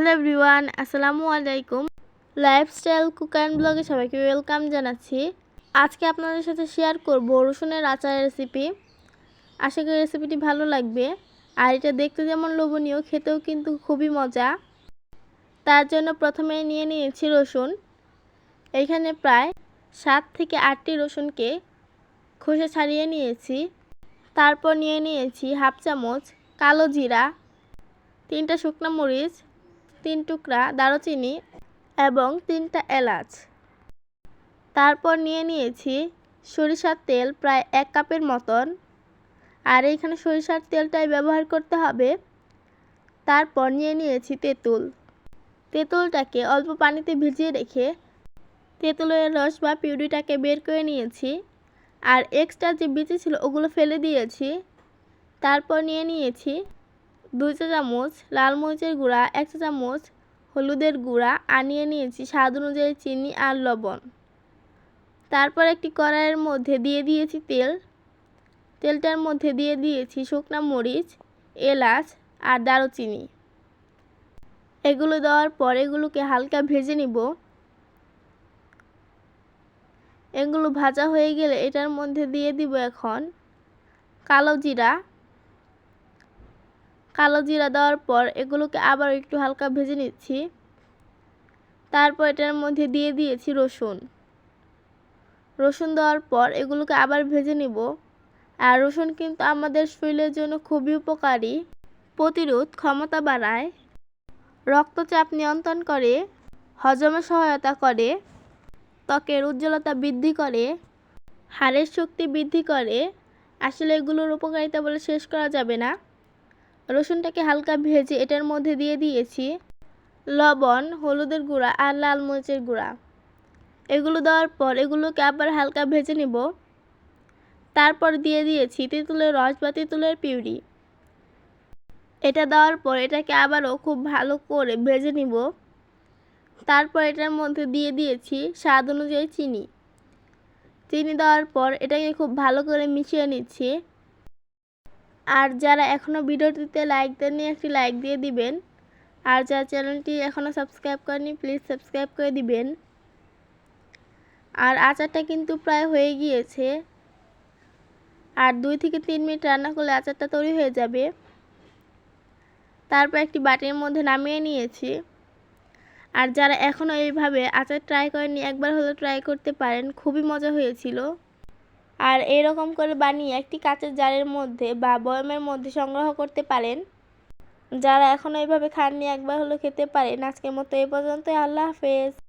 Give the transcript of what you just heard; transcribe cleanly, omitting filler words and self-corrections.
Hello everyone, আসসালামু আলাইকুম। Lifestyle cook and ব্লগে সবাইকে ওয়েলকাম জানাচ্ছি। আজকে আপনাদের সাথে শেয়ার করব রসুনের আচারের রেসিপি। আশা করি রেসিপিটি ভালো লাগবে। আর এটা দেখতে যেমন লোভনীয়, খেতেও কিন্তু খুবই মজা। তার জন্য প্রথমে নিয়ে নিয়েছি রসুন। এইখানে প্রায় 7 থেকে 8টি রসুনকে খোসা ছাড়িয়ে নিয়েছি। তারপর নিয়ে নিয়েছি হাফ চামচ কালো জিরা, 3টা শুকনো মরিচ, 3 টুকরা দারুচিনি এবং 3টা এলাচ। তারপর নিয়ে নিয়েছি সরিষার তেল প্রায় 1 কাপের মতন। আর এইখানে সরিষার তেলটাই ব্যবহার করতে হবে। তারপর নিয়ে নিয়েছি তেঁতুল। তেঁতুলটাকে অল্প পানিতে ভিজিয়ে রেখে তেঁতুলের রস বা পিউরিটাকে বের করে নিয়েছি। আর এক্সট্রা যে বিচি ছিল ওগুলো ফেলে দিয়েছি। তারপর নিয়ে নিয়েছি 2 চা চামচ লাল মরিচের গুঁড়া, 1 চা চামচ হলুদের গুঁড়া, আর নিয়ে নিয়েছি স্বাদ অনুযায়ী চিনি আর লবণ। তারপর একটি কড়াইয়ের মধ্যে দিয়ে দিয়েছি তেল। তেলটার মধ্যে দিয়ে দিয়েছি শুকনা মরিচ, এলাচ আর দারুচিনি। এগুলো দেওয়ার পর এগুলোকে হালকা ভেজে নিব। এগুলো ভাজা হয়ে গেলে এটার মধ্যে দিয়ে দিব এখন কালো জিরা। কালো জিরা দেওয়ার পর এগুলোকে আবার একটু হালকা ভেজে নিচ্ছি। তারপর এটার মধ্যে দিয়ে দিয়েছি রসুন। রসুন দেওয়ার পর এগুলোকে আবার ভেজে নিব। আর রসুন কিন্তু আমাদের শরীরের জন্য খুবই উপকারী। প্রতিরোধ ক্ষমতা বাড়ায়, রক্তচাপ নিয়ন্ত্রণ করে, হজমে সহায়তা করে, ত্বকের উজ্জ্বলতা বৃদ্ধি করে, হাড়ের শক্তি বৃদ্ধি করে। আসলে এগুলোর উপকারিতা বলে শেষ করা যাবে না। রসুনটাকে হালকা ভেজে এটার মধ্যে দিয়ে দিয়েছি লবণ, হলুদের গুঁড়া আর লাল মরিচের গুঁড়া। এগুলো দেওয়ার পর এগুলোকে আবার হালকা ভেজে নিব। তারপর দিয়ে দিয়েছি তেঁতুলের রস বা তেঁতুলের পিউরি। এটা দেওয়ার পর এটাকে আবারও খুব ভালো করে ভেজে নিব। তারপর এটার মধ্যে দিয়ে দিয়েছি স্বাদ অনুযায়ী চিনি। চিনি দেওয়ার পর এটাকে খুব ভালো করে মিশিয়ে নিচ্ছি। আর যারা এখনও ভিডিওটিতে লাইক দেননি একটি লাইক দিয়ে দিবেন। আর যারা চ্যানেলটি এখনও সাবস্ক্রাইব করেনি প্লিজ সাবস্ক্রাইব করে দিবেন। আর আচারটা কিন্তু প্রায় হয়ে গিয়েছে। আর 2 থেকে 3 মিনিট রান্না করলে আচারটা তৈরি হয়ে যাবে। তারপর একটি বাটির মধ্যে নামিয়ে নিয়েছি। আর যারা এখনও এইভাবে আচার ট্রাই করেননি একবার হলেও ট্রাই করতে পারেন, খুবই মজা হয়েছিল। আর এরকম করে বানিয়ে একটি কাঁচের জারের মধ্যে বা বয়মের মধ্যে সংগ্রহ করতে পারেন। যারা এখনও এইভাবে খাননি একবার হলেও খেতে পারেন। আজকের মতো এই পর্যন্তই। আল্লাহ হাফেজ।